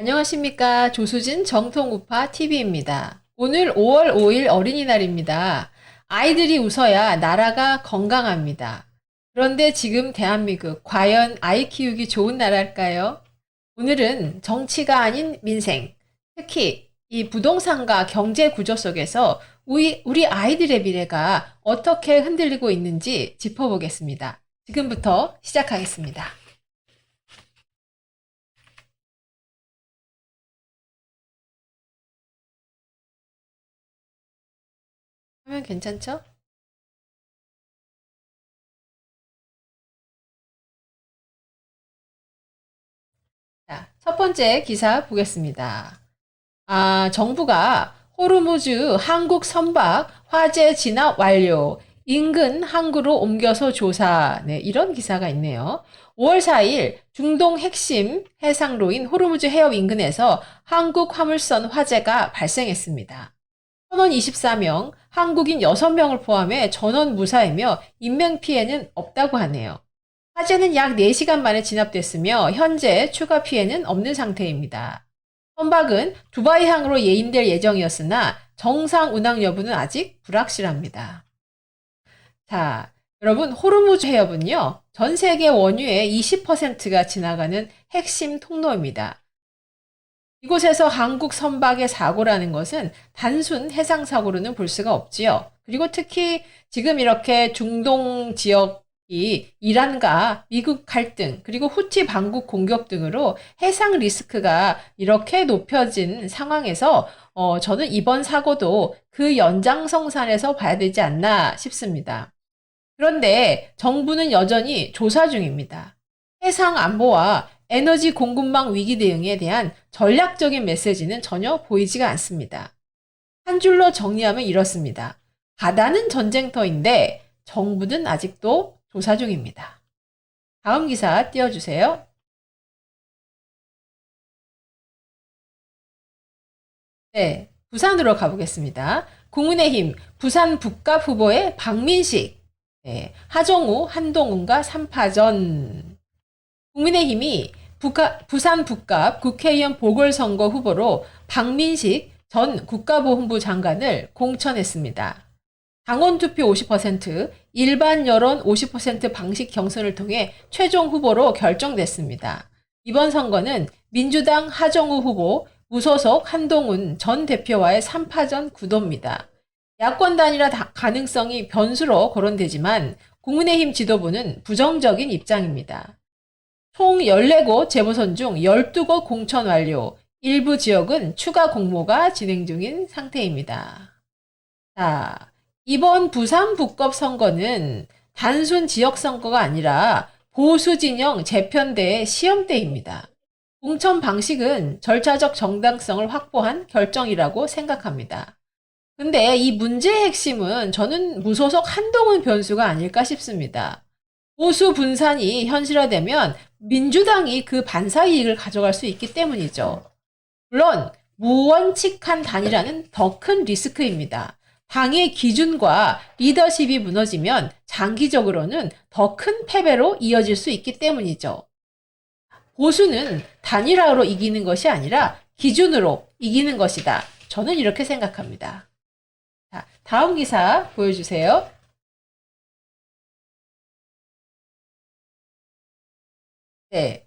안녕하십니까. 조수진 정통우파 TV입니다. 오늘 5월 5일 어린이날입니다. 아이들이 웃어야 나라가 건강합니다. 그런데 지금 대한민국, 과연 아이 키우기 좋은 나라일까요? 오늘은 정치가 아닌 민생, 특히 이 부동산과 경제 구조 속에서 우리 아이들의 미래가 어떻게 흔들리고 있는지 짚어보겠습니다. 지금부터 시작하겠습니다. 하면 괜찮죠? 자, 첫 번째 기사 보겠습니다. 정부가 호르무즈 한국 선박 화재 진압 완료. 인근 항구로 옮겨서 조사. 네, 이런 기사가 있네요. 5월 4일 중동 핵심 해상로인 호르무즈 해협 인근에서 한국 화물선 화재가 발생했습니다. 선원 24명, 한국인 6명을 포함해 전원 무사이며 인명피해는 없다고 하네요. 화재는 약 4시간 만에 진압됐으며 현재 추가 피해는 없는 상태입니다. 선박은 두바이항으로 예인될 예정이었으나 정상 운항 여부는 아직 불확실합니다. 자, 여러분 호르무즈 해협은요. 전 세계 원유의 20%가 지나가는 핵심 통로입니다. 이곳에서 한국 선박의 사고라는 것은 단순 해상 사고로는 볼 수가 없지요. 그리고 특히 지금 이렇게 중동 지역이 이란과 미국 갈등, 그리고 후티 반국 공격 등으로 해상 리스크가 이렇게 높여진 상황에서 저는 이번 사고도 그 연장성산에서 봐야 되지 않나 싶습니다. 그런데 정부는 여전히 조사 중입니다. 해상 안보와 에너지 공급망 위기 대응에 대한 전략적인 메시지는 전혀 보이지가 않습니다. 한 줄로 정리하면 이렇습니다. 바다는 전쟁터인데 정부는 아직도 조사 중입니다. 다음 기사 띄워주세요. 네, 부산으로 가보겠습니다. 국민의힘 부산 북갑 후보의 박민식, 네, 하정우, 한동훈과 3파전. 국민의힘이 부산 북갑 국회의원 보궐선거 후보로 박민식 전 국가보훈부 장관을 공천했습니다. 당원 투표 50%, 일반 여론 50% 방식 경선을 통해 최종 후보로 결정됐습니다. 이번 선거는 민주당 하정우 후보, 무소속 한동훈 전 대표와의 3파전 구도입니다. 야권 단일화 가능성이 변수로 거론되지만 국민의힘 지도부는 부정적인 입장입니다. 총 14곳 재보선 중 12곳 공천 완료, 일부 지역은 추가 공모가 진행 중인 상태입니다. 자, 이번 부산 북겁 선거는 단순 지역 선거가 아니라 보수 진영 재편대의 시험대입니다. 공천 방식은 절차적 정당성을 확보한 결정이라고 생각합니다. 근데 이 문제의 핵심은 저는 무소속 한동훈 변수가 아닐까 싶습니다. 보수 분산이 현실화되면 민주당이 그 반사 이익을 가져갈 수 있기 때문이죠. 물론 무원칙한 단일화는 더 큰 리스크입니다. 당의 기준과 리더십이 무너지면 장기적으로는 더 큰 패배로 이어질 수 있기 때문이죠. 보수는 단일화로 이기는 것이 아니라 기준으로 이기는 것이다. 저는 이렇게 생각합니다. 자, 다음 기사 보여주세요. 네.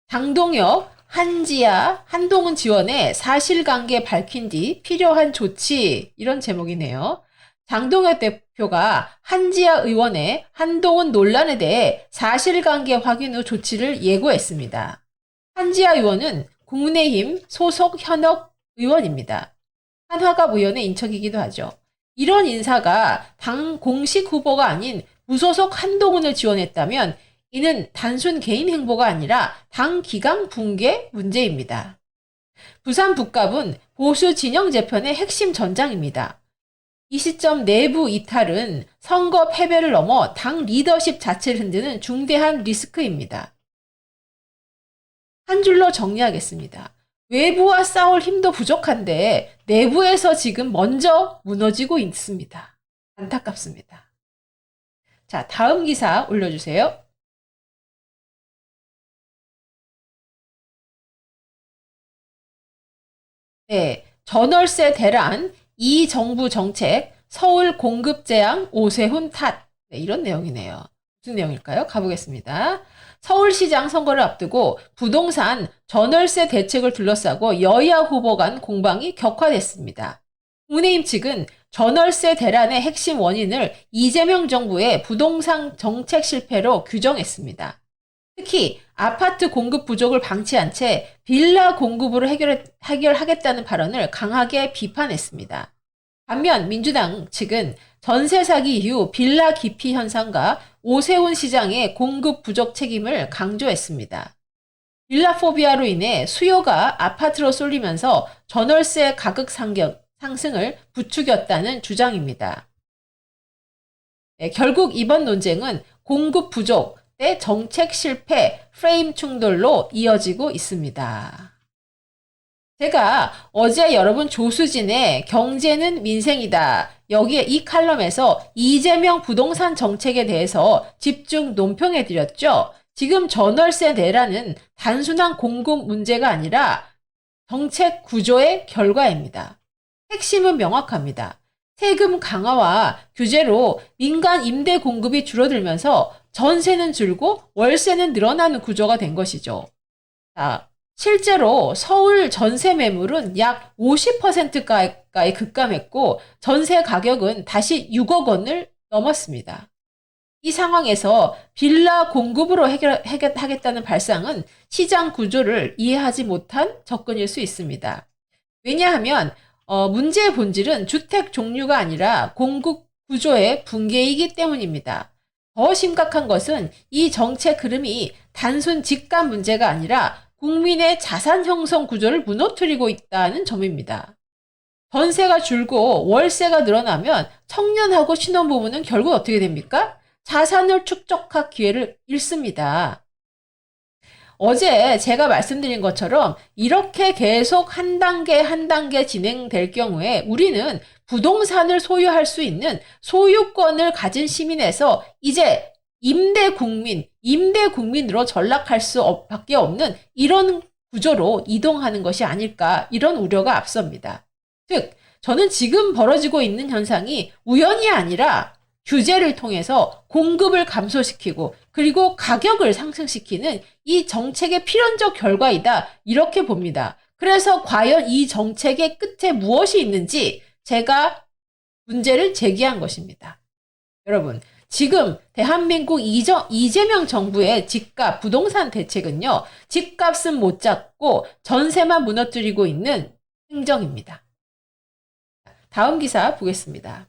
장동혁, 한지아, 한동훈 지원에 사실관계 밝힌 뒤 필요한 조치 이런 제목이네요. 장동혁 대표가 한지아 의원의 한동훈 논란에 대해 사실관계 확인 후 조치를 예고했습니다. 한지아 의원은 국민의힘 소속 현역 의원입니다. 한화갑 의원의 인척이기도 하죠. 이런 인사가 당 공식 후보가 아닌 무소속 한동훈을 지원했다면 이는 단순 개인 행보가 아니라 당 기강 붕괴 문제입니다. 부산 북갑은 보수 진영 재편의 핵심 전장입니다. 이 시점 내부 이탈은 선거 패배를 넘어 당 리더십 자체를 흔드는 중대한 리스크입니다. 한 줄로 정리하겠습니다. 외부와 싸울 힘도 부족한데 내부에서 지금 먼저 무너지고 있습니다. 안타깝습니다. 자, 다음 기사 올려주세요. 네, 전월세 대란, 이 정부 정책, 서울 공급 재앙, 오세훈 탓. 네, 이런 내용이네요. 무슨 내용일까요? 가보겠습니다. 서울시장 선거를 앞두고 부동산 전월세 대책을 둘러싸고 여야 후보 간 공방이 격화됐습니다. 국민의힘 측은 전월세 대란의 핵심 원인을 이재명 정부의 부동산 정책 실패로 규정했습니다. 특히 아파트 공급 부족을 방치한 채 빌라 공급으로 해결하겠다는 발언을 강하게 비판했습니다. 반면 민주당 측은 전세 사기 이후 빌라 기피 현상과 오세훈 시장의 공급 부족 책임을 강조했습니다. 빌라 포비아로 인해 수요가 아파트로 쏠리면서 전월세 가격 상승을 부추겼다는 주장입니다. 네, 결국 이번 논쟁은 공급 부족 대 정책 실패, 프레임 충돌로 이어지고 있습니다. 제가 어제 여러분 조수진의 경제는 민생이다. 여기에 이 칼럼에서 이재명 부동산 정책에 대해서 집중 논평해 드렸죠. 지금 전월세 내라는 단순한 공급 문제가 아니라 정책 구조의 결과입니다. 핵심은 명확합니다. 세금 강화와 규제로 민간 임대 공급이 줄어들면서 전세는 줄고 월세는 늘어나는 구조가 된 것이죠. 자, 실제로 서울 전세 매물은 약 50% 가까이 급감했고 전세 가격은 다시 6억 원을 넘었습니다. 이 상황에서 빌라 공급으로 해결하겠다는 발상은 시장 구조를 이해하지 못한 접근일 수 있습니다. 왜냐하면 문제의 본질은 주택 종류가 아니라 공급 구조의 붕괴이기 때문입니다. 더 심각한 것은 이 정책 흐름이 단순 집값 문제가 아니라 국민의 자산 형성 구조를 무너뜨리고 있다는 점입니다. 전세가 줄고 월세가 늘어나면 청년하고 신혼부부는 결국 어떻게 됩니까? 자산을 축적할 기회를 잃습니다. 어제 제가 말씀드린 것처럼 이렇게 계속 한 단계 한 단계 진행될 경우에 우리는 부동산을 소유할 수 있는 소유권을 가진 시민에서 이제 임대 국민으로 전락할 수밖에 없는 이런 구조로 이동하는 것이 아닐까 이런 우려가 앞섭니다. 즉, 저는 지금 벌어지고 있는 현상이 우연이 아니라 규제를 통해서 공급을 감소시키고 그리고 가격을 상승시키는 이 정책의 필연적 결과이다 이렇게 봅니다. 그래서 과연 이 정책의 끝에 무엇이 있는지 제가 문제를 제기한 것입니다. 여러분, 지금 대한민국 이재명 정부의 집값 부동산 대책은요. 집값은 못 잡고 전세만 무너뜨리고 있는 행정입니다. 다음 기사 보겠습니다.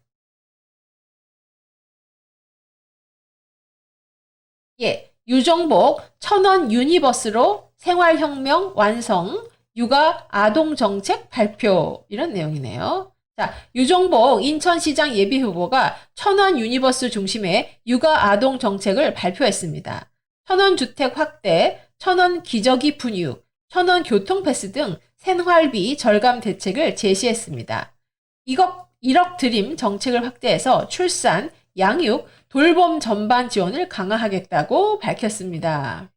예, 유정복 1,000원 유니버스로 생활혁명 완성, 육아 아동 정책 발표 이런 내용이네요. 자, 유정복 인천시장 예비후보가 1,000원 유니버스 중심의 육아 아동 정책을 발표했습니다. 1,000원 주택 확대, 1,000원 기저귀 분유, 1,000원 교통패스 등 생활비 절감 대책을 제시했습니다. 1억 드림 정책을 확대해서 출산, 양육, 돌봄 전반 지원을 강화하겠다고 밝혔습니다.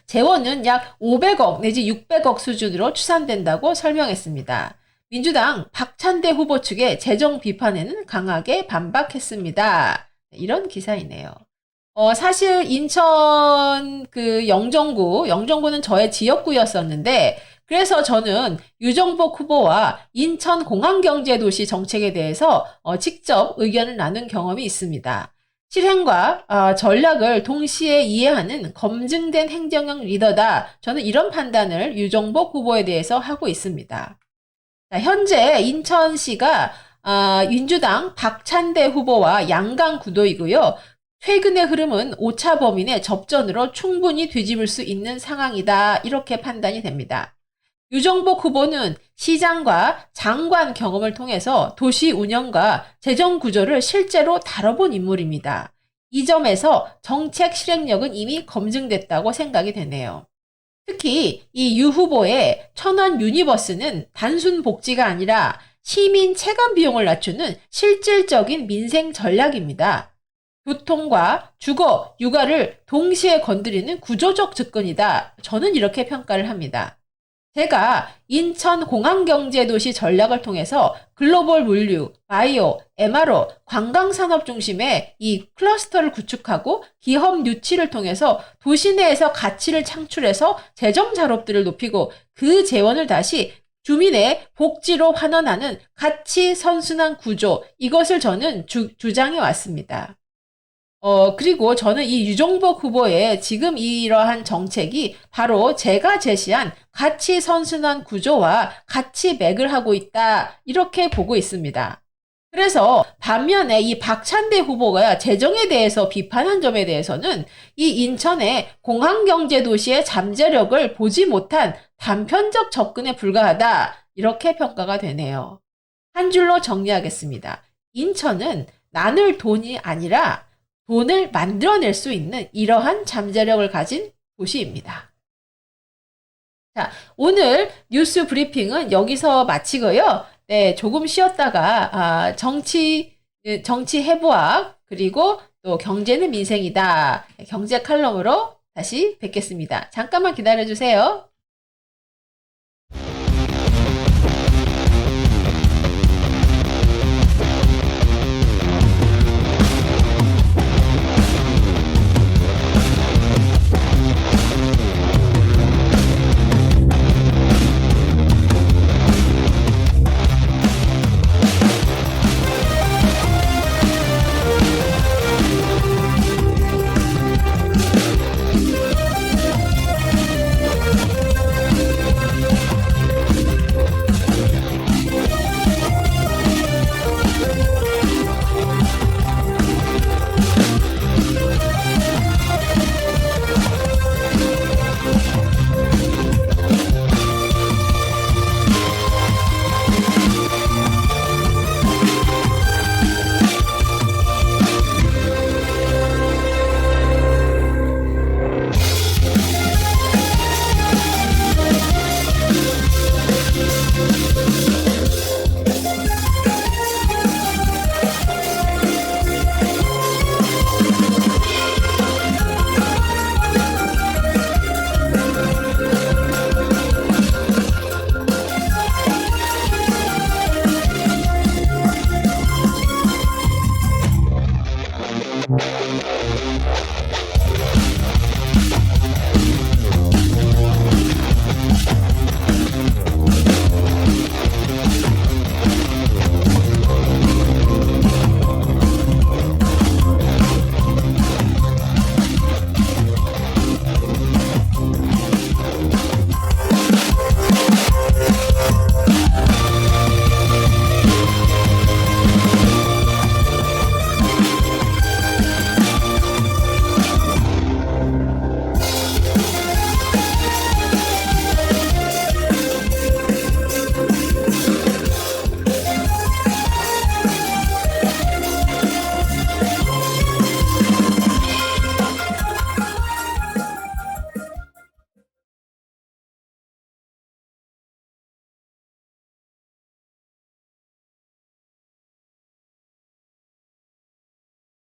재원은 약 500억 내지 600억 수준으로 추산된다고 설명했습니다. 민주당 박찬대 후보 측의 재정 비판에는 강하게 반박했습니다. 이런 기사이네요. 사실 인천 영종구는 저의 지역구였었는데 그래서 저는 유정복 후보와 인천공항경제도시 정책에 대해서 직접 의견을 나눈 경험이 있습니다. 실행과 전략을 동시에 이해하는 검증된 행정형 리더다. 저는 이런 판단을 유정복 후보에 대해서 하고 있습니다. 자, 현재 인천시가 민주당 박찬대 후보와 양강 구도이고요. 최근의 흐름은 오차 범인의 접전으로 충분히 뒤집을 수 있는 상황이다. 이렇게 판단이 됩니다. 유정복 후보는 시장과 장관 경험을 통해서 도시 운영과 재정 구조를 실제로 다뤄본 인물입니다. 이 점에서 정책 실행력은 이미 검증됐다고 생각이 되네요. 특히 이 유 후보의 1,000원 유니버스는 단순 복지가 아니라 시민 체감 비용을 낮추는 실질적인 민생 전략입니다. 교통과 주거, 육아를 동시에 건드리는 구조적 접근이다. 저는 이렇게 평가를 합니다. 제가 인천공항경제도시 전략을 통해서 글로벌 물류, 바이오, MRO, 관광산업 중심의 이 클러스터를 구축하고 기업 유치를 통해서 도시 내에서 가치를 창출해서 재정 자rop들을 높이고 그 재원을 다시 주민의 복지로 환원하는 가치 선순환 구조, 이것을 저는 주장해 왔습니다. 그리고 저는 이 유종복 후보의 지금 이러한 정책이 바로 제가 제시한 가치 선순환 구조와 같이 맥을 하고 있다, 이렇게 보고 있습니다. 그래서 반면에 이 박찬대 후보가 재정에 대해서 비판한 점에 대해서는 이 인천의 공항경제도시의 잠재력을 보지 못한 단편적 접근에 불과하다, 이렇게 평가가 되네요. 한 줄로 정리하겠습니다. 인천은 나눌 돈이 아니라 돈을 만들어낼 수 있는 이러한 잠재력을 가진 도시입니다. 자, 오늘 뉴스 브리핑은 여기서 마치고요. 네, 조금 쉬었다가 정치 해부학, 그리고 또 경제는 민생이다, 경제 칼럼으로 다시 뵙겠습니다. 잠깐만 기다려 주세요.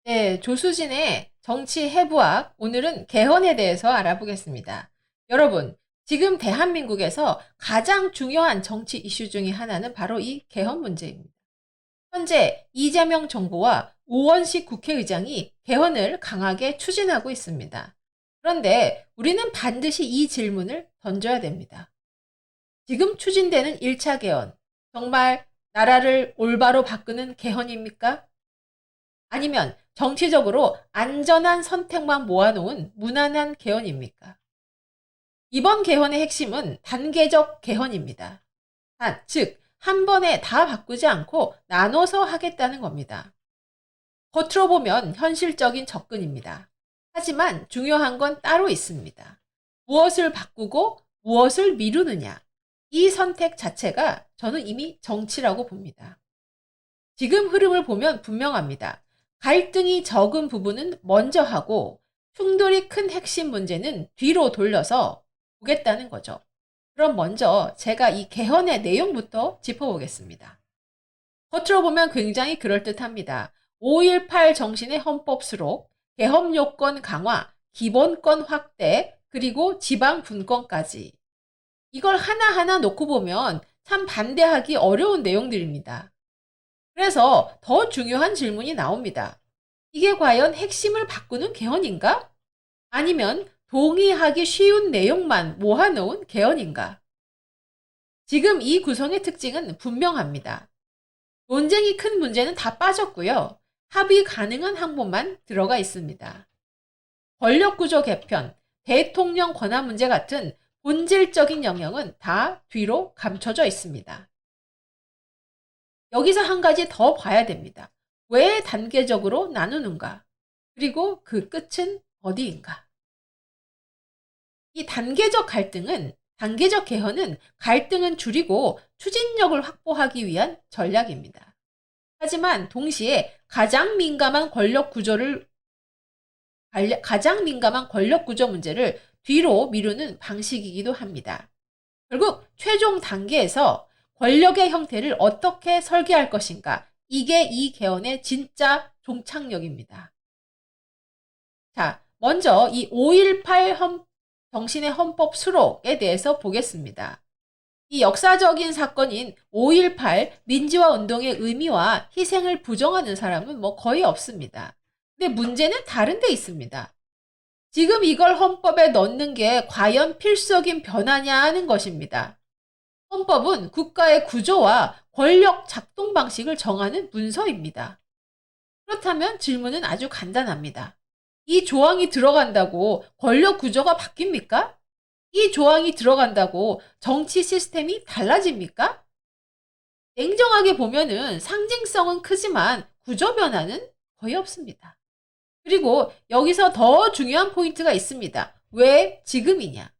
네, 조수진의 정치 해부학, 오늘은 개헌에 대해서 알아보겠습니다. 여러분, 지금 대한민국에서 가장 중요한 정치 이슈 중에 하나는 바로 이 개헌 문제입니다. 현재 이재명 정부와 오원식 국회의장이 개헌을 강하게 추진하고 있습니다. 그런데 우리는 반드시 이 질문을 던져야 됩니다. 지금 추진되는 1차 개헌, 정말 나라를 올바로 바꾸는 개헌입니까? 아니면 정치적으로 안전한 선택만 모아놓은 무난한 개헌입니까? 이번 개헌의 핵심은 단계적 개헌입니다. 즉, 한 번에 다 바꾸지 않고 나눠서 하겠다는 겁니다. 겉으로 보면 현실적인 접근입니다. 하지만 중요한 건 따로 있습니다. 무엇을 바꾸고 무엇을 미루느냐. 이 선택 자체가 저는 이미 정치라고 봅니다. 지금 흐름을 보면 분명합니다. 갈등이 적은 부분은 먼저 하고 충돌이 큰 핵심 문제는 뒤로 돌려서 보겠다는 거죠. 그럼 먼저 제가 이 개헌의 내용부터 짚어보겠습니다. 겉으로 보면 굉장히 그럴듯합니다. 5.18 정신의 헌법 수록, 개헌 요건 강화, 기본권 확대, 그리고 지방 분권까지. 이걸 하나하나 놓고 보면 참 반대하기 어려운 내용들입니다. 그래서 더 중요한 질문이 나옵니다. 이게 과연 핵심을 바꾸는 개헌인가? 아니면 동의하기 쉬운 내용만 모아놓은 개헌인가? 지금 이 구성의 특징은 분명합니다. 논쟁이 큰 문제는 다 빠졌고요. 합의 가능한 항목만 들어가 있습니다. 권력구조 개편, 대통령 권한 문제 같은 본질적인 영역은 다 뒤로 감춰져 있습니다. 여기서 한 가지 더 봐야 됩니다. 왜 단계적으로 나누는가? 그리고 그 끝은 어디인가? 이 단계적 개헌은 갈등은 줄이고 추진력을 확보하기 위한 전략입니다. 하지만 동시에 가장 민감한 권력 구조 문제를 뒤로 미루는 방식이기도 합니다. 결국 최종 단계에서 권력의 형태를 어떻게 설계할 것인가, 이게 이 개헌의 진짜 종착역입니다. 자, 먼저 이 5.18 정신의 헌법 수록에 대해서 보겠습니다. 이 역사적인 사건인 5.18 민주화 운동의 의미와 희생을 부정하는 사람은 거의 없습니다. 근데 문제는 다른 데 있습니다. 지금 이걸 헌법에 넣는 게 과연 필수적인 변화냐 하는 것입니다. 헌법은 국가의 구조와 권력 작동 방식을 정하는 문서입니다. 그렇다면 질문은 아주 간단합니다. 이 조항이 들어간다고 권력 구조가 바뀝니까? 이 조항이 들어간다고 정치 시스템이 달라집니까? 냉정하게 보면은 상징성은 크지만 구조 변화는 거의 없습니다. 그리고 여기서 더 중요한 포인트가 있습니다. 왜 지금이냐?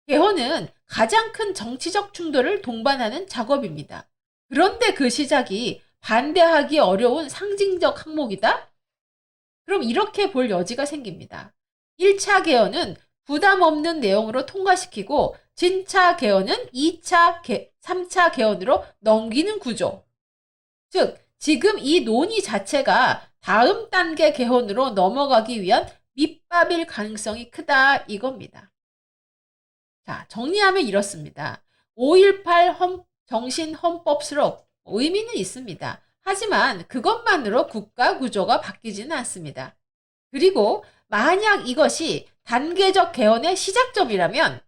개헌은 가장 큰 정치적 충돌을 동반하는 작업입니다. 그런데 그 시작이 반대하기 어려운 상징적 항목이다? 그럼 이렇게 볼 여지가 생깁니다. 1차 개헌은 부담 없는 내용으로 통과시키고 진차 개헌은 3차 개헌으로 넘기는 구조. 즉, 지금 이 논의 자체가 다음 단계 개헌으로 넘어가기 위한 밑밥일 가능성이 크다 이겁니다. 자, 정리하면 이렇습니다. 5.18 정신헌법 수록 의미는 있습니다. 하지만 그것만으로 국가 구조가 바뀌지는 않습니다. 그리고 만약 이것이 단계적 개헌의 시작점이라면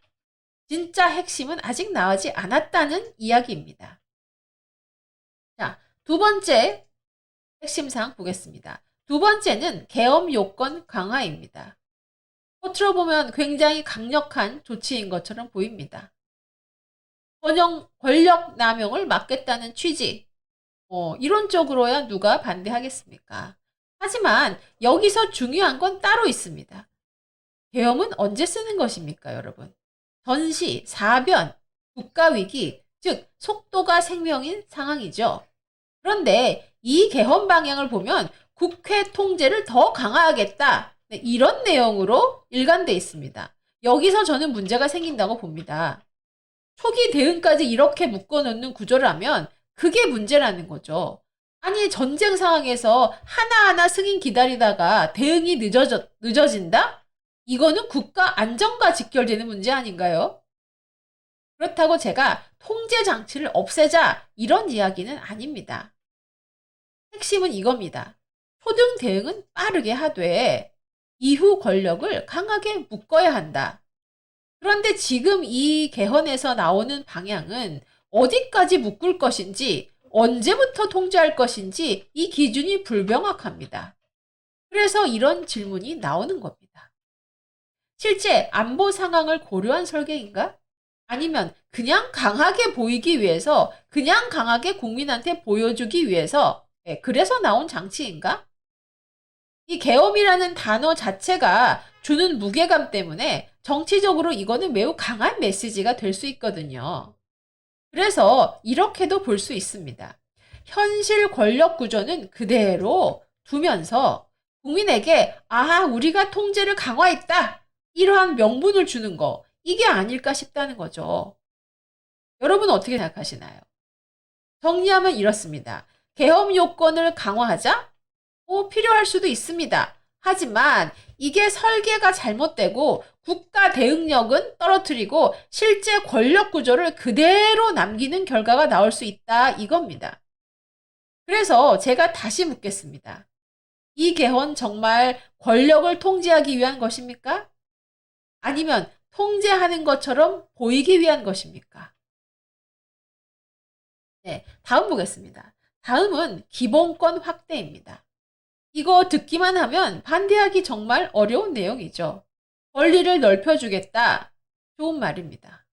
진짜 핵심은 아직 나오지 않았다는 이야기입니다. 자, 두 번째 핵심사항 보겠습니다. 두 번째는 계엄 요건 강화입니다. 겉으로 보면 굉장히 강력한 조치인 것처럼 보입니다. 권력 남용을 막겠다는 취지, 이론적으로야 누가 반대하겠습니까? 하지만 여기서 중요한 건 따로 있습니다. 계엄은 언제 쓰는 것입니까, 여러분? 전시, 사변, 국가위기, 즉 속도가 생명인 상황이죠. 그런데 이 개헌 방향을 보면 국회 통제를 더 강화하겠다. 네, 이런 내용으로 일관돼 있습니다. 여기서 저는 문제가 생긴다고 봅니다. 초기 대응까지 이렇게 묶어놓는 구조라면 그게 문제라는 거죠. 아니 전쟁 상황에서 하나하나 승인 기다리다가 대응이 늦어진다? 이거는 국가 안정과 직결되는 문제 아닌가요? 그렇다고 제가 통제 장치를 없애자 이런 이야기는 아닙니다. 핵심은 이겁니다. 초등 대응은 빠르게 하되 이후 권력을 강하게 묶어야 한다. 그런데 지금 이 개헌에서 나오는 방향은 어디까지 묶을 것인지, 언제부터 통제할 것인지 이 기준이 불명확합니다. 그래서 이런 질문이 나오는 겁니다. 실제 안보 상황을 고려한 설계인가? 아니면 그냥 강하게 보이기 위해서, 그냥 강하게 국민한테 보여주기 위해서, 그래서 나온 장치인가? 이 계엄이라는 단어 자체가 주는 무게감 때문에 정치적으로 이거는 매우 강한 메시지가 될 수 있거든요. 그래서 이렇게도 볼 수 있습니다. 현실 권력 구조는 그대로 두면서 국민에게 우리가 통제를 강화했다. 이러한 명분을 주는 거, 이게 아닐까 싶다는 거죠. 여러분은 어떻게 생각하시나요? 정리하면 이렇습니다. 계엄 요건을 강화하자? 필요할 수도 있습니다. 하지만 이게 설계가 잘못되고 국가 대응력은 떨어뜨리고 실제 권력 구조를 그대로 남기는 결과가 나올 수 있다 이겁니다. 그래서 제가 다시 묻겠습니다. 이 개헌 정말 권력을 통제하기 위한 것입니까? 아니면 통제하는 것처럼 보이기 위한 것입니까? 네, 다음 보겠습니다. 다음은 기본권 확대입니다. 이거 듣기만 하면 반대하기 정말 어려운 내용이죠. 권리를 넓혀주겠다. 좋은 말입니다.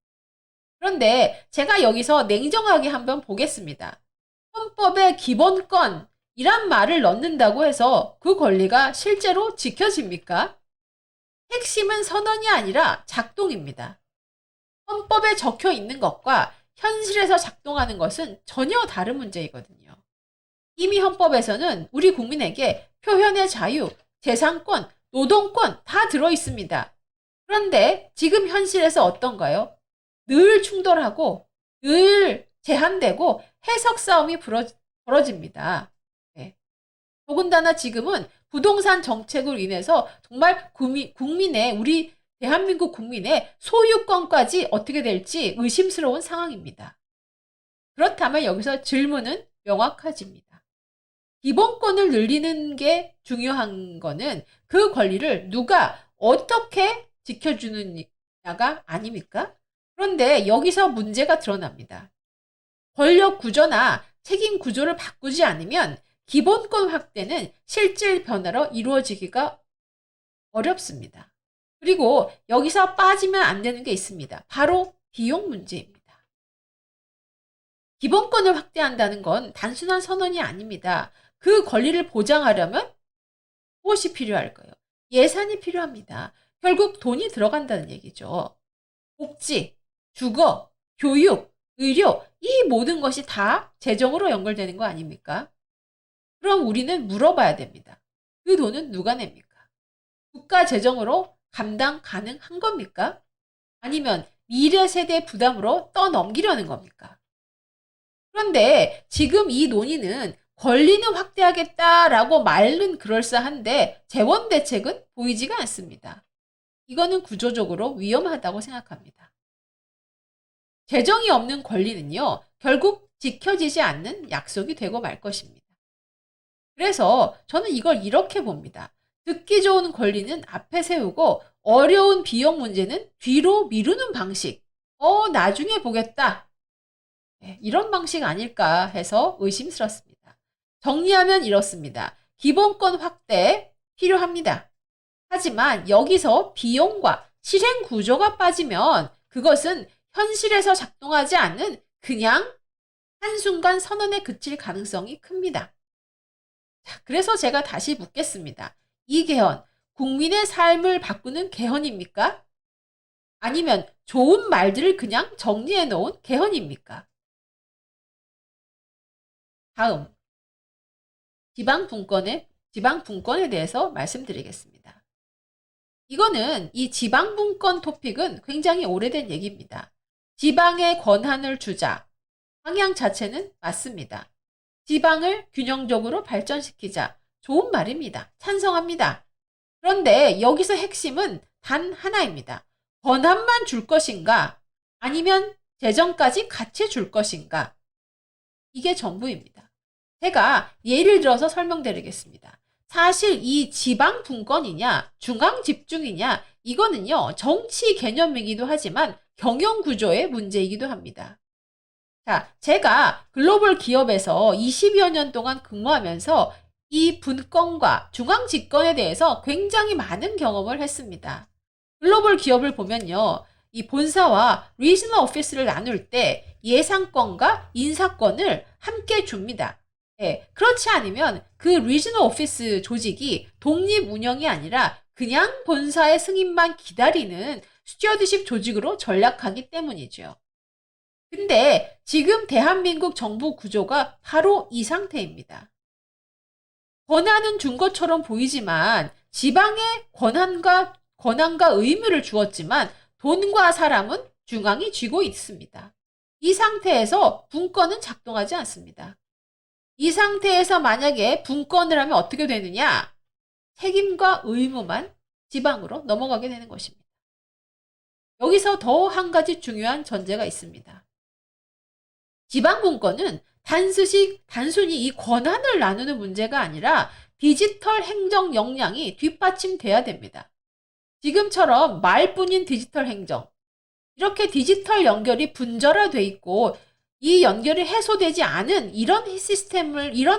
그런데 제가 여기서 냉정하게 한번 보겠습니다. 헌법에 기본권이란 말을 넣는다고 해서 그 권리가 실제로 지켜집니까? 핵심은 선언이 아니라 작동입니다. 헌법에 적혀 있는 것과 현실에서 작동하는 것은 전혀 다른 문제이거든요. 이미 헌법에서는 우리 국민에게 표현의 자유, 재산권, 노동권 다 들어있습니다. 그런데 지금 현실에서 어떤가요? 늘 충돌하고 늘 제한되고 해석 싸움이 벌어집니다. 네. 더군다나 지금은 부동산 정책으로 인해서 정말 국민의 우리 대한민국 국민의 소유권까지 어떻게 될지 의심스러운 상황입니다. 그렇다면 여기서 질문은 명확해집니다. 기본권을 늘리는 게 중요한 거는 그 권리를 누가 어떻게 지켜주느냐가 아닙니까? 그런데 여기서 문제가 드러납니다. 권력 구조나 책임 구조를 바꾸지 않으면 기본권 확대는 실질 변화로 이루어지기가 어렵습니다. 그리고 여기서 빠지면 안 되는 게 있습니다. 바로 비용 문제입니다. 기본권을 확대한다는 건 단순한 선언이 아닙니다. 그 권리를 보장하려면 무엇이 필요할까요? 예산이 필요합니다. 결국 돈이 들어간다는 얘기죠. 복지, 주거, 교육, 의료, 이 모든 것이 다 재정으로 연결되는 거 아닙니까? 그럼 우리는 물어봐야 됩니다. 그 돈은 누가 냅니까? 국가 재정으로 감당 가능한 겁니까? 아니면 미래 세대 부담으로 떠넘기려는 겁니까? 그런데 지금 이 논의는 권리는 확대하겠다라고 말은 그럴싸한데 재원 대책은 보이지가 않습니다. 이거는 구조적으로 위험하다고 생각합니다. 재정이 없는 권리는요, 결국 지켜지지 않는 약속이 되고 말 것입니다. 그래서 저는 이걸 이렇게 봅니다. 듣기 좋은 권리는 앞에 세우고 어려운 비용 문제는 뒤로 미루는 방식. 나중에 보겠다. 네, 이런 방식 아닐까 해서 의심스럽습니다. 정리하면 이렇습니다. 기본권 확대 필요합니다. 하지만 여기서 비용과 실행 구조가 빠지면 그것은 현실에서 작동하지 않는 그냥 한순간 선언에 그칠 가능성이 큽니다. 자, 그래서 제가 다시 묻겠습니다. 이 개헌, 국민의 삶을 바꾸는 개헌입니까? 아니면 좋은 말들을 그냥 정리해 놓은 개헌입니까? 다음, 지방분권에 대해서 말씀드리겠습니다. 이거는 이 지방분권 토픽은 굉장히 오래된 얘기입니다. 지방에 권한을 주자. 방향 자체는 맞습니다. 지방을 균형적으로 발전시키자. 좋은 말입니다. 찬성합니다. 그런데 여기서 핵심은 단 하나입니다. 권한만 줄 것인가? 아니면 재정까지 같이 줄 것인가? 이게 전부입니다. 제가 예를 들어서 설명드리겠습니다. 사실 이 지방 분권이냐, 중앙 집중이냐, 이거는요, 정치 개념이기도 하지만 경영 구조의 문제이기도 합니다. 자, 제가 글로벌 기업에서 20여 년 동안 근무하면서 이 분권과 중앙 집권에 대해서 굉장히 많은 경험을 했습니다. 글로벌 기업을 보면요, 이 본사와 리지널 오피스를 나눌 때 예산권과 인사권을 함께 줍니다. 네, 그렇지 않으면 그 리지널 오피스 조직이 독립 운영이 아니라 그냥 본사의 승인만 기다리는 스튜어드십 조직으로 전락하기 때문이죠. 근데 지금 대한민국 정부 구조가 바로 이 상태입니다. 권한은 준 것처럼 보이지만 지방에 권한과 의무를 주었지만 돈과 사람은 중앙이 쥐고 있습니다. 이 상태에서 분권은 작동하지 않습니다. 이 상태에서 만약에 분권을 하면 어떻게 되느냐? 책임과 의무만 지방으로 넘어가게 되는 것입니다. 여기서 더 한 가지 중요한 전제가 있습니다. 지방분권은 단순히 이 권한을 나누는 문제가 아니라 디지털 행정 역량이 뒷받침돼야 됩니다. 지금처럼 말뿐인 디지털 행정, 이렇게 디지털 연결이 분절화돼 있고 이 연결이 해소되지 않은 이런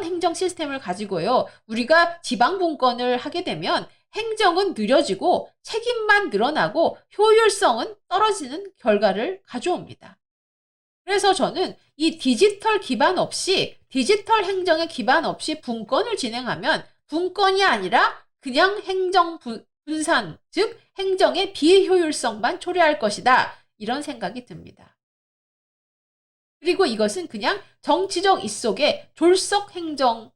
행정 시스템을 가지고요, 우리가 지방분권을 하게 되면 행정은 느려지고 책임만 늘어나고 효율성은 떨어지는 결과를 가져옵니다. 그래서 저는 이 디지털 행정의 기반 없이 분권을 진행하면 분권이 아니라 그냥 행정 분산, 즉 행정의 비효율성만 초래할 것이다. 이런 생각이 듭니다. 그리고 이것은 그냥 정치적 입속에 졸속 행정을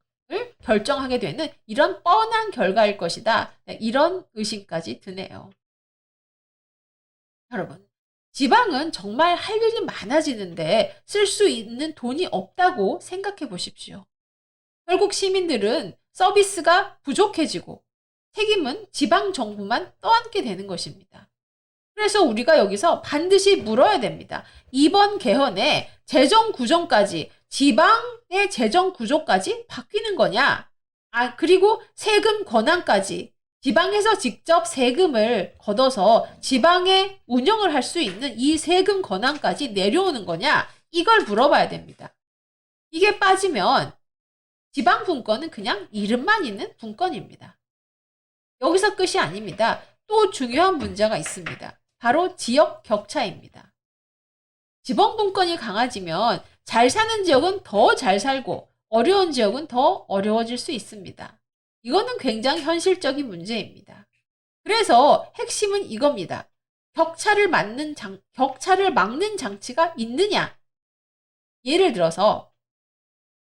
결정하게 되는 이런 뻔한 결과일 것이다. 이런 의심까지 드네요. 여러분, 지방은 정말 할 일이 많아지는데 쓸 수 있는 돈이 없다고 생각해 보십시오. 결국 시민들은 서비스가 부족해지고 책임은 지방 정부만 떠안게 되는 것입니다. 그래서 우리가 여기서 반드시 물어야 됩니다. 이번 개헌에 재정 구조까지, 지방의 재정 구조까지 바뀌는 거냐? 그리고 세금 권한까지 지방에서 직접 세금을 걷어서 지방에 운영을 할 수 있는 이 세금 권한까지 내려오는 거냐? 이걸 물어봐야 됩니다. 이게 빠지면 지방 분권은 그냥 이름만 있는 분권입니다. 여기서 끝이 아닙니다. 또 중요한 문제가 있습니다. 바로 지역 격차입니다. 지방 분권이 강해지면 잘 사는 지역은 더 잘 살고 어려운 지역은 더 어려워질 수 있습니다. 이거는 굉장히 현실적인 문제입니다. 그래서 핵심은 이겁니다. 격차를 막는 장치가 있느냐? 예를 들어서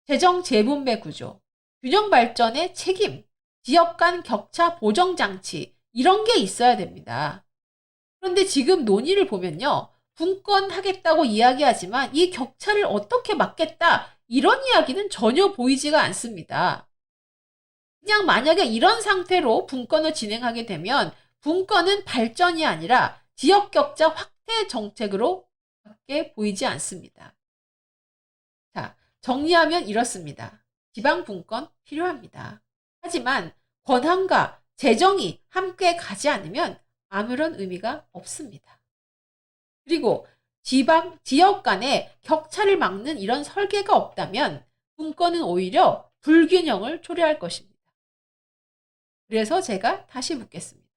재정 재분배 구조, 균형 발전의 책임, 지역 간 격차 보정 장치, 이런 게 있어야 됩니다. 그런데 지금 논의를 보면요, 분권하겠다고 이야기하지만 이 격차를 어떻게 막겠다, 이런 이야기는 전혀 보이지가 않습니다. 그냥 만약에 이런 상태로 분권을 진행하게 되면 분권은 발전이 아니라 지역 격차 확대 정책으로 밖에 보이지 않습니다. 자, 정리하면 이렇습니다. 지방 분권 필요합니다. 하지만 권한과 재정이 함께 가지 않으면 아무런 의미가 없습니다. 그리고 지역 간의 격차를 막는 이런 설계가 없다면 분권은 오히려 불균형을 초래할 것입니다. 그래서 제가 다시 묻겠습니다.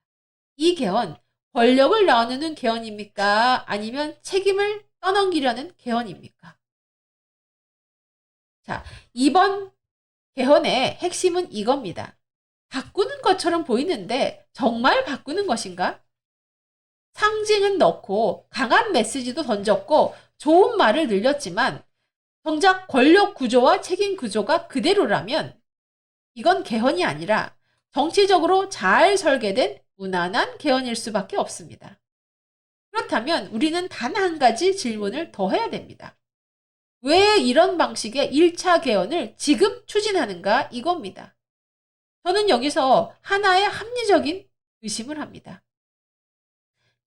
이 개헌, 권력을 나누는 개헌입니까? 아니면 책임을 떠넘기려는 개헌입니까? 자, 이번 개헌의 핵심은 이겁니다. 바꾸는 것처럼 보이는데 정말 바꾸는 것인가? 상징은 넣고 강한 메시지도 던졌고 좋은 말을 늘렸지만 정작 권력 구조와 책임 구조가 그대로라면 이건 개헌이 아니라 정치적으로 잘 설계된 무난한 개헌일 수밖에 없습니다. 그렇다면 우리는 단 한 가지 질문을 더 해야 됩니다. 왜 이런 방식의 1차 개헌을 지금 추진하는가, 이겁니다. 저는 여기서 하나의 합리적인 의심을 합니다.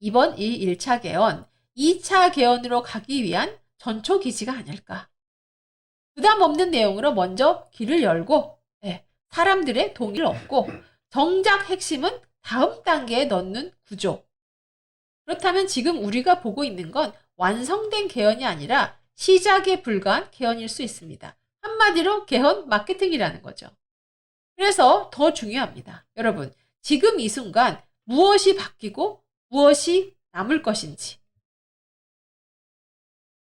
이번 1차 개헌, 2차 개헌으로 가기 위한 전초 기지가 아닐까. 부담 없는 내용으로 먼저 길을 열고 사람들의 동의를 얻고 정작 핵심은 다음 단계에 넣는 구조. 그렇다면 지금 우리가 보고 있는 건 완성된 개헌이 아니라 시작에 불과한 개헌일 수 있습니다. 한마디로 개헌 마케팅이라는 거죠. 그래서 더 중요합니다. 여러분, 지금 이 순간 무엇이 바뀌고 무엇이 남을 것인지,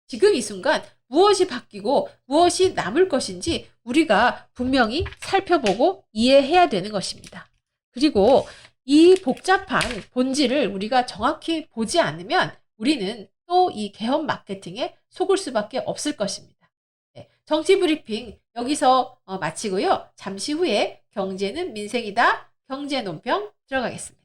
지금 이 순간 무엇이 바뀌고 무엇이 남을 것인지 우리가 분명히 살펴보고 이해해야 되는 것입니다. 그리고 이 복잡한 본질을 우리가 정확히 보지 않으면 우리는 또 이 개헌 마케팅에 속을 수밖에 없을 것입니다. 정치 브리핑 여기서 마치고요. 잠시 후에 경제는 민생이다. 경제 논평 들어가겠습니다.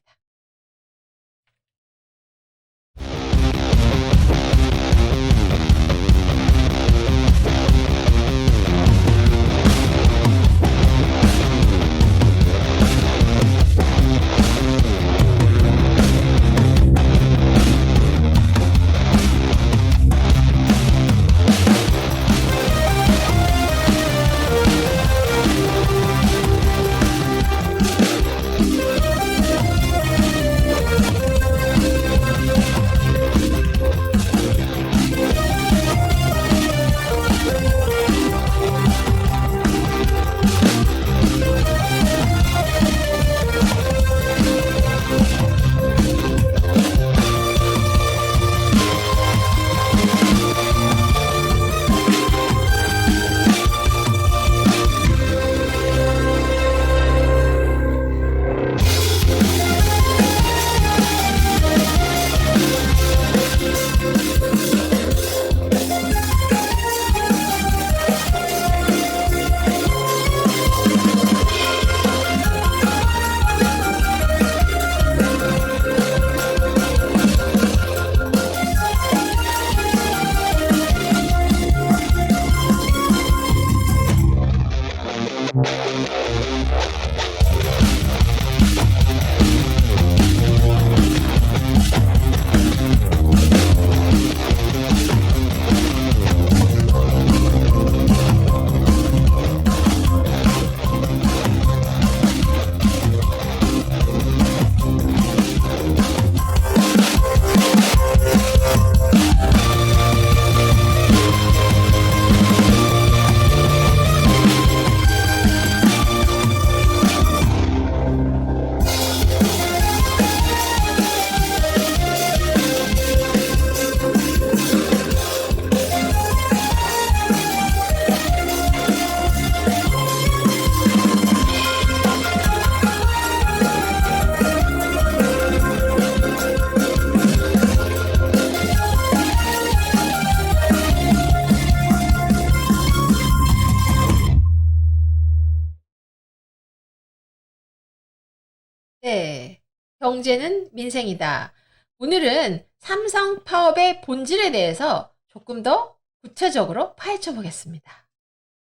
경제는 민생이다. 오늘은 삼성 파업의 본질에 대해서 조금 더 구체적으로 파헤쳐 보겠습니다.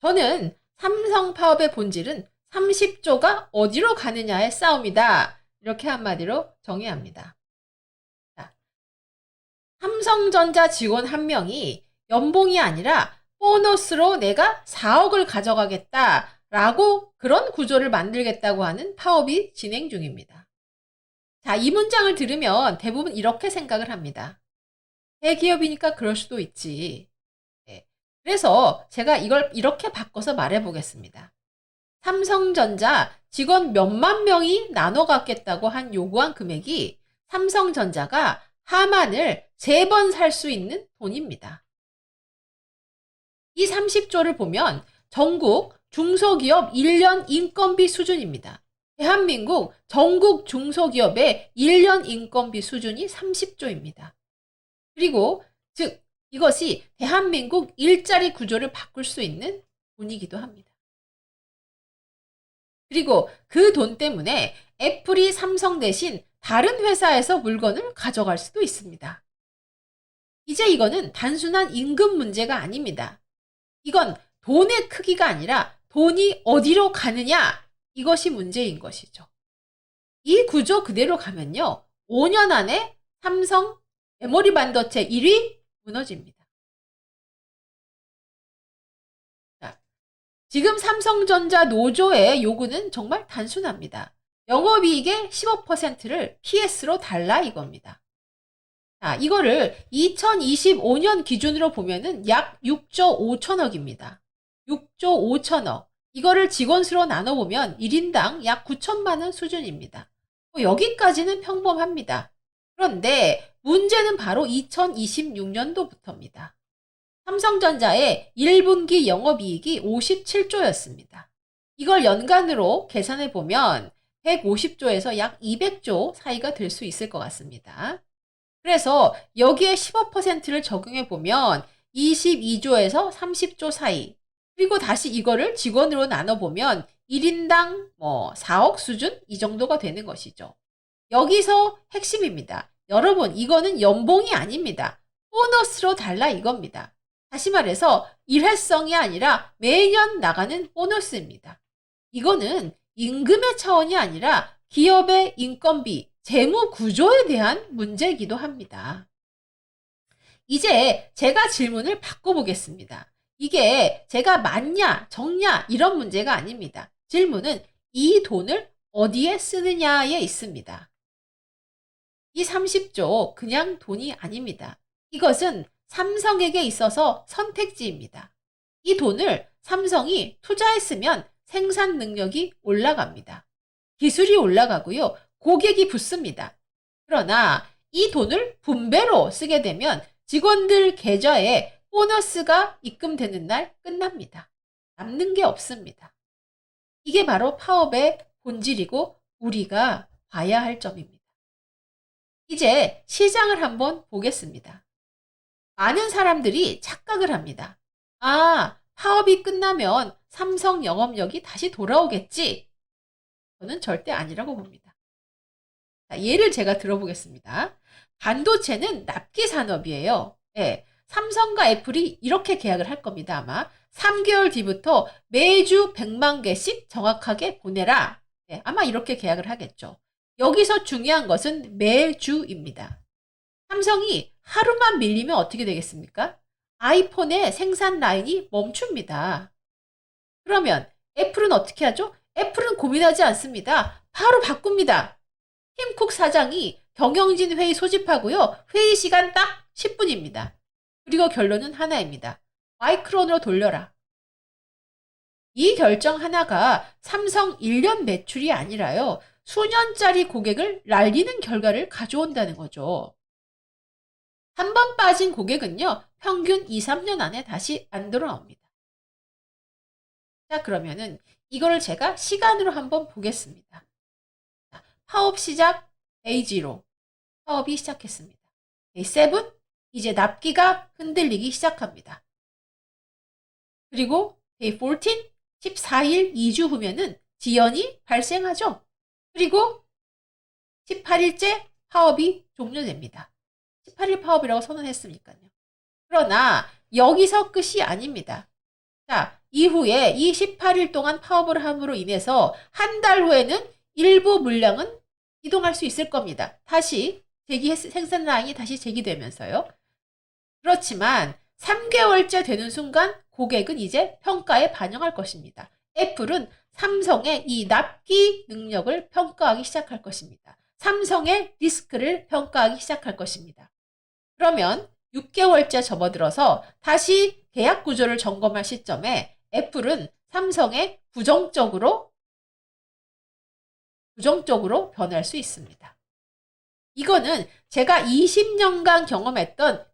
저는 삼성 파업의 본질은 30조가 어디로 가느냐의 싸움이다. 이렇게 한마디로 정의합니다. 자, 삼성전자 직원 한 명이 연봉이 아니라 보너스로 내가 4억을 가져가겠다라고 그런 구조를 만들겠다고 하는 파업이 진행 중입니다. 자, 이 문장을 들으면 대부분 이렇게 생각을 합니다. 대기업이니까 그럴 수도 있지. 네. 그래서 제가 이걸 이렇게 바꿔서 말해 보겠습니다. 삼성전자 직원 몇만 명이 나눠 갖겠다고 한 요구한 금액이 삼성전자가 하만을 3번 살 수 있는 돈입니다. 이 30조를 보면 전국 중소기업 1년 인건비 수준입니다. 대한민국 전국 중소기업의 1년 인건비 수준이 30조입니다. 그리고 즉 이것이 대한민국 일자리 구조를 바꿀 수 있는 돈이기도 합니다. 그리고 그 돈 때문에 애플이 삼성 대신 다른 회사에서 물건을 가져갈 수도 있습니다. 이제 이거는 단순한 임금 문제가 아닙니다. 이건 돈의 크기가 아니라 돈이 어디로 가느냐, 이것이 문제인 것이죠. 이 구조 그대로 가면요, 5년 안에 삼성 메모리 반도체 1위 무너집니다. 자, 지금 삼성전자 노조의 요구는 정말 단순합니다. 영업이익의 15%를 PS로 달라 이겁니다. 자, 이거를 2025년 기준으로 보면은 약 6조 5천억입니다. 6조 5천억. 이거를 직원 수로 나눠보면 1인당 약 9천만 원 수준입니다. 여기까지는 평범합니다. 그런데 문제는 바로 2026년도부터입니다. 삼성전자의 1분기 영업이익이 57조였습니다. 이걸 연간으로 계산해 보면 150조에서 약 200조 사이가 될 수 있을 것 같습니다. 그래서 여기에 15%를 적용해 보면 22조에서 30조 사이, 그리고 다시 이거를 직원으로 나눠보면 1인당 4억 수준? 이 정도가 되는 것이죠. 여기서 핵심입니다. 여러분, 이거는 연봉이 아닙니다. 보너스로 달라 이겁니다. 다시 말해서 일회성이 아니라 매년 나가는 보너스입니다. 이거는 임금의 차원이 아니라 기업의 인건비, 재무 구조에 대한 문제이기도 합니다. 이제 제가 질문을 바꿔보겠습니다. 이게 제가 맞냐, 적냐 이런 문제가 아닙니다. 질문은 이 돈을 어디에 쓰느냐에 있습니다. 이 30조 그냥 돈이 아닙니다. 이것은 삼성에게 있어서 선택지입니다. 이 돈을 삼성이 투자했으면 생산 능력이 올라갑니다. 기술이 올라가고요. 고객이 붙습니다. 그러나 이 돈을 분배로 쓰게 되면 직원들 계좌에 보너스가 입금되는 날 끝납니다. 남는 게 없습니다. 이게 바로 파업의 본질이고 우리가 봐야 할 점입니다. 이제 시장을 한번 보겠습니다. 많은 사람들이 착각을 합니다. 아, 파업이 끝나면 삼성 영업력이 다시 돌아오겠지? 저는 절대 아니라고 봅니다. 자, 예를 제가 들어보겠습니다. 반도체는 납기 산업이에요. 네, 삼성과 애플이 이렇게 계약을 할 겁니다. 아마 3개월 뒤부터 매주 100만 개씩 정확하게 보내라. 네, 아마 이렇게 계약을 하겠죠. 여기서 중요한 것은 매주입니다. 삼성이 하루만 밀리면 어떻게 되겠습니까? 아이폰의 생산 라인이 멈춥니다. 그러면 애플은 어떻게 하죠? 애플은 고민하지 않습니다. 바로 바꿉니다. 팀쿡 사장이 경영진 회의 소집하고요. 회의 시간 딱 10분입니다. 그리고 결론은 하나입니다. 마이크론으로 돌려라. 이 결정 하나가 삼성 1년 매출이 아니라요. 수년짜리 고객을 날리는 결과를 가져온다는 거죠. 한 번 빠진 고객은요. 평균 2, 3년 안에 다시 안 돌아옵니다. 자, 그러면은 이거를 제가 시간으로 한번 보겠습니다. 자, 파업 시작 Day 0. 파업이 시작했습니다. Day 7. 이제 납기가 흔들리기 시작합니다. 그리고 Day 14. 14일 2주 후면은 지연이 발생하죠. 그리고 18일째 파업이 종료됩니다. 18일 파업이라고 선언했으니까요. 그러나 여기서 끝이 아닙니다. 자, 이후에 이 18일 동안 파업을 함으로 인해서 한 달 후에는 일부 물량은 이동할 수 있을 겁니다. 다시 생산 라인이 다시 재개되면서요. 그렇지만 3개월째 되는 순간 고객은 이제 평가에 반영할 것입니다. 애플은 삼성의 이 납기 능력을 평가하기 시작할 것입니다. 삼성의 리스크를 평가하기 시작할 것입니다. 그러면 6개월째 접어들어서 다시 계약 구조를 점검할 시점에 애플은 삼성에 부정적으로 변할 수 있습니다. 이거는 제가 20년간 경험했던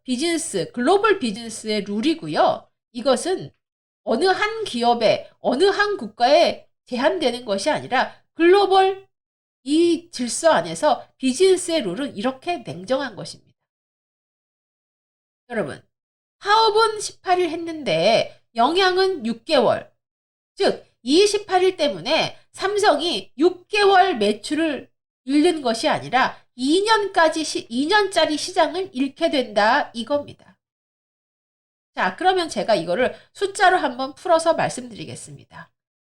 글로벌 비즈니스의 룰이고요. 이것은 어느 한 기업에, 어느 한 국가에 제한되는 것이 아니라 글로벌 이 질서 안에서 비즈니스의 룰은 이렇게 냉정한 것입니다. 여러분, 파업은 18일 했는데 영향은 6개월. 즉, 이 18일 때문에 삼성이 6개월 매출을 잃는 것이 아니라 2년짜리 시장을 잃게 된다 이겁니다. 자, 그러면 제가 이거를 숫자로 한번 풀어서 말씀드리겠습니다.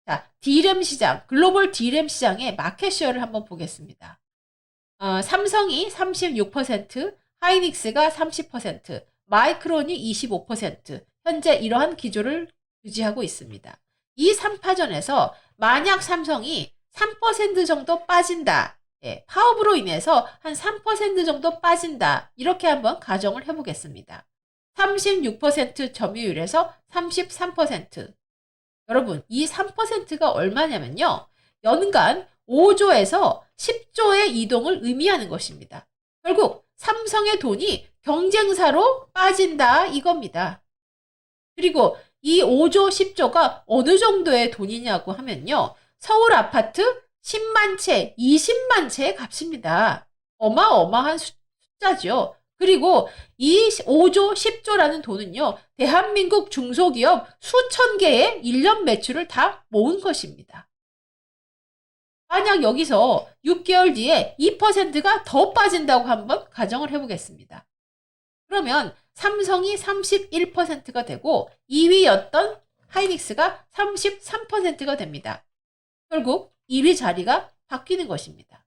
자, D램 시장, 글로벌 D램 시장의 마켓쉐어를 한번 보겠습니다. 삼성이 36%, 하이닉스가 30%, 마이크론이 25%, 현재 이러한 기조를 유지하고 있습니다. 이 3파전에서 만약 삼성이 3% 정도 빠진다. 예, 파업으로 인해서 한 3% 정도 빠진다. 이렇게 한번 가정을 해보겠습니다. 36% 점유율에서 33%. 여러분, 이 3%가 얼마냐면요. 연간 5조에서 10조의 이동을 의미하는 것입니다. 결국 삼성의 돈이 경쟁사로 빠진다 이겁니다. 그리고 이 5조, 10조가 어느 정도의 돈이냐고 하면요. 서울 아파트 10만 채, 20만 채의 값입니다. 어마어마한 숫자죠. 그리고 이 5조, 10조라는 돈은요. 대한민국 중소기업 수천 개의 1년 매출을 다 모은 것입니다. 만약 여기서 6개월 뒤에 2%가 더 빠진다고 한번 가정을 해보겠습니다. 그러면 삼성이 31%가 되고 2위였던 하이닉스가 33%가 됩니다. 결국 2위 자리가 바뀌는 것입니다.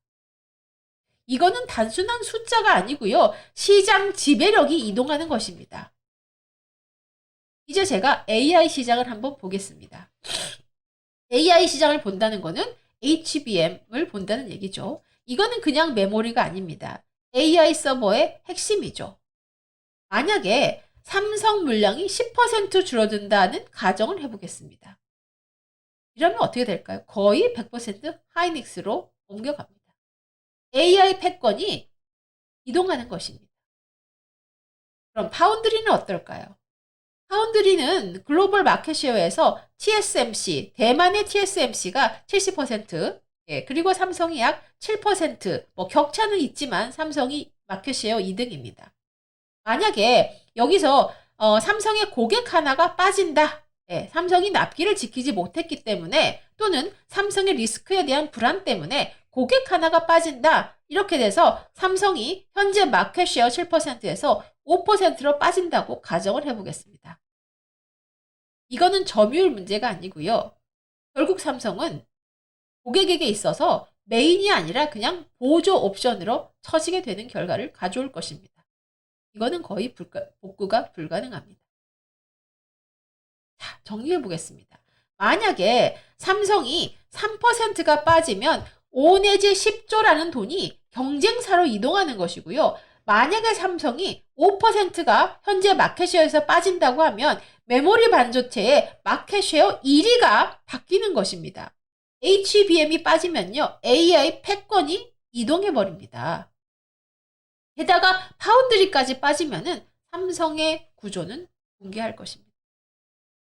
이거는 단순한 숫자가 아니고요. 시장 지배력이 이동하는 것입니다. 이제 제가 AI 시장을 한번 보겠습니다. AI 시장을 본다는 것은 HBM을 본다는 얘기죠. 이거는 그냥 메모리가 아닙니다. AI 서버의 핵심이죠. 만약에 삼성 물량이 10% 줄어든다는 가정을 해보겠습니다. 이러면 어떻게 될까요? 거의 100% 하이닉스로 옮겨갑니다. AI 패권이 이동하는 것입니다. 그럼 파운드리는 어떨까요? 파운드리는 글로벌 마켓쉐어에서 TSMC, 대만의 TSMC가 70%, 예, 그리고 삼성이 약 7%, 뭐 격차는 있지만 삼성이 마켓쉐어 2등입니다. 만약에 여기서 삼성의 고객 하나가 빠진다. 예, 삼성이 납기를 지키지 못했기 때문에 또는 삼성의 리스크에 대한 불안 때문에 고객 하나가 빠진다. 이렇게 돼서 삼성이 현재 마켓쉐어 7%에서 5%로 빠진다고 가정을 해보겠습니다. 이거는 점유율 문제가 아니고요. 결국 삼성은 고객에게 있어서 메인이 아니라 그냥 보조 옵션으로 처지게 되는 결과를 가져올 것입니다. 이거는 거의 복구가 불가능합니다. 자, 정리해 보겠습니다. 만약에 삼성이 3%가 빠지면 5 내지 10조라는 돈이 경쟁사로 이동하는 것이고요. 만약에 삼성이 5%가 현재 마켓쉐어에서 빠진다고 하면 메모리 반도체의 마켓쉐어 1위가 바뀌는 것입니다. HBM이 빠지면요. AI 패권이 이동해버립니다. 게다가 파운드리까지 빠지면은 삼성의 구조는 붕괴할 것입니다.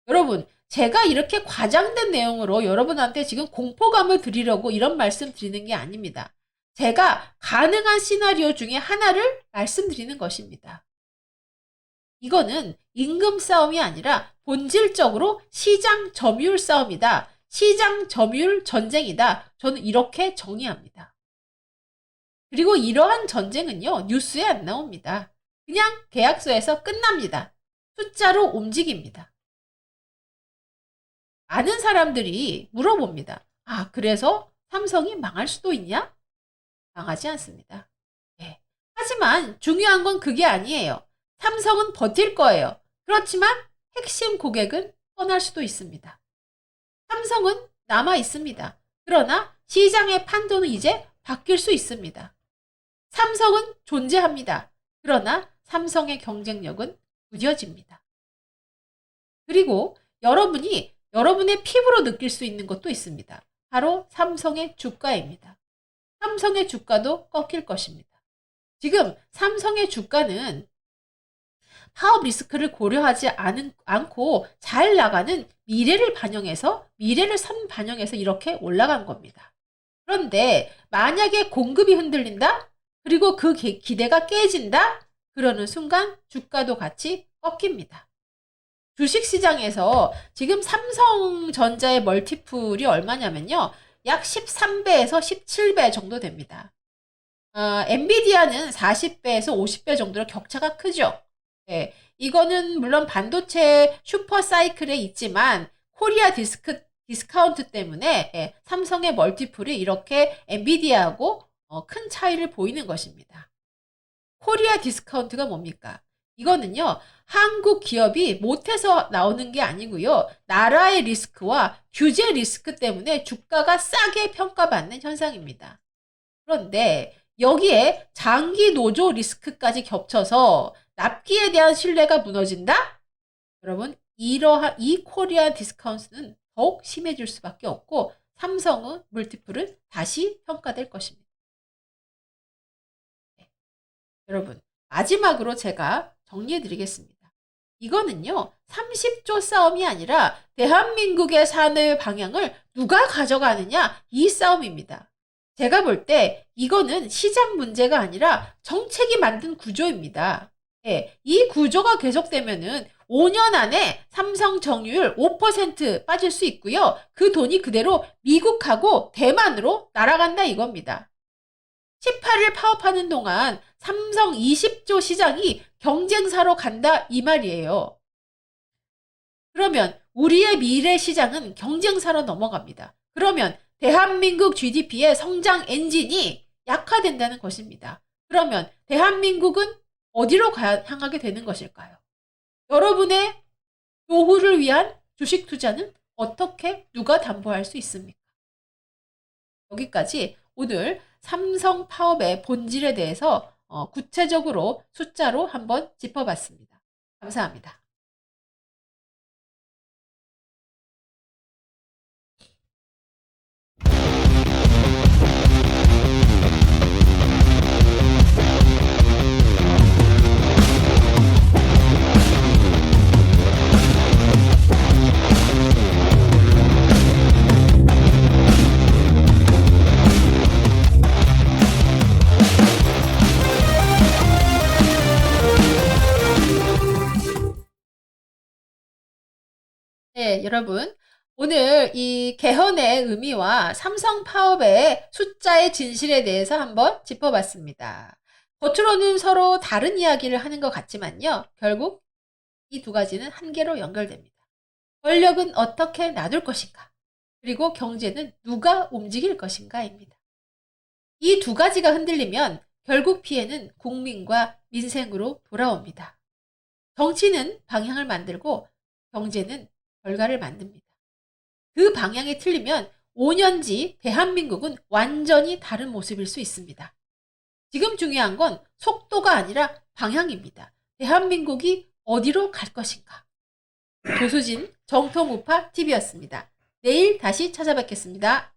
여러분, 제가 이렇게 과장된 내용으로 여러분한테 지금 공포감을 드리려고 이런 말씀 드리는 게 아닙니다. 제가 가능한 시나리오 중에 하나를 말씀드리는 것입니다. 이거는 임금 싸움이 아니라 본질적으로 시장 점유율 싸움이다. 시장 점유율 전쟁이다. 저는 이렇게 정의합니다. 그리고 이러한 전쟁은요, 뉴스에 안 나옵니다. 그냥 계약서에서 끝납니다. 숫자로 움직입니다. 많은 사람들이 물어봅니다. 아, 그래서 삼성이 망할 수도 있냐? 망하지 않습니다. 네. 하지만 중요한 건 그게 아니에요. 삼성은 버틸 거예요. 그렇지만 핵심 고객은 떠날 수도 있습니다. 삼성은 남아 있습니다. 그러나 시장의 판도는 이제 바뀔 수 있습니다. 삼성은 존재합니다. 그러나 삼성의 경쟁력은 무뎌집니다. 그리고 여러분이 여러분의 피부로 느낄 수 있는 것도 있습니다. 바로 삼성의 주가입니다. 삼성의 주가도 꺾일 것입니다. 지금 삼성의 주가는 파업 리스크를 고려하지 않고 잘 나가는 미래를 반영해서 이렇게 올라간 겁니다. 그런데 만약에 공급이 흔들린다? 그리고 그 기대가 깨진다? 그러는 순간 주가도 같이 꺾입니다. 주식시장에서 지금 삼성전자의 멀티플이 얼마냐면요. 약 13배에서 17배 정도 됩니다. 엔비디아는 40배에서 50배 정도로 격차가 크죠. 네, 이거는 물론 반도체 슈퍼 사이클에 있지만 코리아 디스카운트 때문에 삼성의 멀티플이 이렇게 엔비디아하고 큰 차이를 보이는 것입니다. 코리아 디스카운트가 뭡니까? 이거는요, 한국 기업이 못해서 나오는 게 아니고요. 나라의 리스크와 규제 리스크 때문에 주가가 싸게 평가받는 현상입니다. 그런데 여기에 장기 노조 리스크까지 겹쳐서 납기에 대한 신뢰가 무너진다? 여러분, 이 코리아 디스카운트는 더욱 심해질 수밖에 없고 삼성의 물티플은 다시 평가될 것입니다. 네. 여러분, 마지막으로 제가 정리해 드리겠습니다. 이거는요, 30조 싸움이 아니라 대한민국의 사내 방향을 누가 가져가느냐, 이 싸움입니다. 제가 볼 때 이거는 시장 문제가 아니라 정책이 만든 구조입니다. 예, 이 구조가 계속되면은 5년 안에 삼성 정유율 5% 빠질 수 있고요. 그 돈이 그대로 미국하고 대만으로 날아간다 이겁니다. 18일 파업하는 동안 삼성 20조 시장이 경쟁사로 간다 이 말이에요. 그러면 우리의 미래 시장은 경쟁사로 넘어갑니다. 그러면 대한민국 GDP의 성장 엔진이 약화된다는 것입니다. 그러면 대한민국은 어디로 향하게 되는 것일까요? 여러분의 노후를 위한 주식 투자는 어떻게 누가 담보할 수 있습니까? 여기까지 오늘 삼성 파업의 본질에 대해서 구체적으로 숫자로 한번 짚어봤습니다. 감사합니다. 네, 여러분. 오늘 이 개헌의 의미와 삼성 파업의 숫자의 진실에 대해서 한번 짚어봤습니다. 겉으로는 서로 다른 이야기를 하는 것 같지만요. 결국 이 두 가지는 한 개로 연결됩니다. 권력은 어떻게 나눌 것인가? 그리고 경제는 누가 움직일 것인가입니다. 이 두 가지가 흔들리면 결국 피해는 국민과 민생으로 돌아옵니다. 정치는 방향을 만들고 경제는 결과를 만듭니다. 그 방향이 틀리면 5년 뒤 대한민국은 완전히 다른 모습일 수 있습니다. 지금 중요한 건 속도가 아니라 방향입니다. 대한민국이 어디로 갈 것인가? 조수진 정통우파 TV였습니다. 내일 다시 찾아뵙겠습니다.